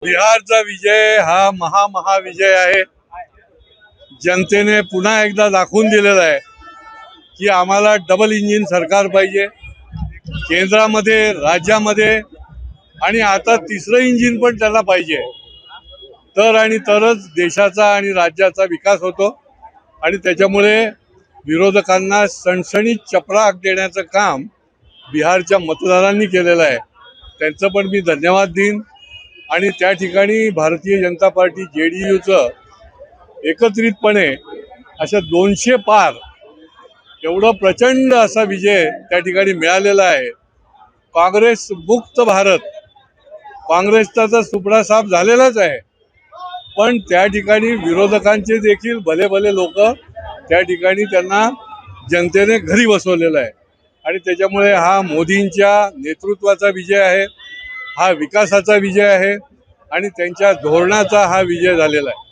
बिहारचा विजय हा महाविजय आहे। जनतेने पुन्हा एकदा दाखवून दिलेला आहे की आम्हाला डबल इंजिन सरकार पाहिजे केंद्रामध्ये, राज्यामध्ये, आणि आता तिसरं इंजिन पण त्याला पाहिजे। तरच देशाचा आणि राज्याचा विकास होतो आणि त्याच्यामुळे विरोधकांना सणसणीत चपराक देण्याचं काम बिहारच्या मतदारांनी केलेलं आहे। त्यांचं पण मी धन्यवाद देईन। आणि त्या ठिकाणी भारतीय जनता पार्टी JDUचं एकत्रितपणे अशा 200 पार एवढं प्रचंड असा विजय त्या ठिकाणी मिळालेला आहे। काँग्रेस मुक्त भारत, काँग्रेसचा तर सुपडा साफ झालेलाच आहे, पण त्या ठिकाणी विरोधकांचे देखील भले भले लोक त्या ठिकाणी त्यांना जनतेने घरी बसवलेलं आहे। आणि त्याच्यामुळे हा मोदींच्या नेतृत्वाचा विजय आहे, हा विकासाचा विजय आहे आणि त्यांच्या धोरणाचा हा विजय झालेला आहे।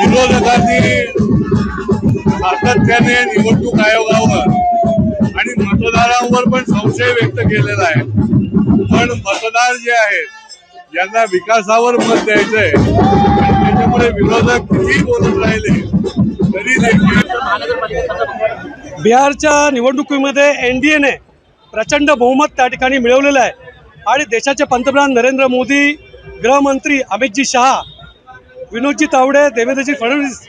विरोधकांनी सातत्याने निवडणूक आयोगावर आणि मतदारांवर पण संशय व्यक्त केलेला आहे, पण मतदार जे आहेत यांना विकासावर मत द्यायचंय आणि त्याच्यामुळे विरोधक किती बोलत राहिले तरी देखील बिहारच्या निवडणुकीमध्ये NDAने प्रचंड बहुमत त्या ठिकाणी मिळवलेलं आहे आणि देशाचे पंतप्रधान नरेंद्र मोदी, गृहमंत्री अमितजी शहा, विनोदजी तावडे, देवेंद्रजी फडणवीस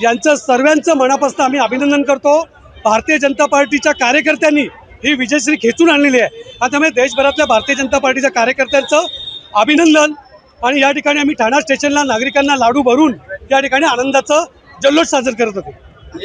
यांचं सर्वांचं मनापासून आम्ही अभिनंदन करतो। भारतीय जनता पार्टीच्या कार्यकर्त्यांनी ही विजयश्री खेचून आणलेली आहे। आता मी देशभरातल्या भारतीय जनता पार्टीच्या कार्यकर्त्यांचं अभिनंदन। आणि या ठिकाणी आम्ही ठाणा स्टेशनला नागरिकांना लाडू भरून या ठिकाणी आनंदाचं जल्लोष साजरा करत होतो।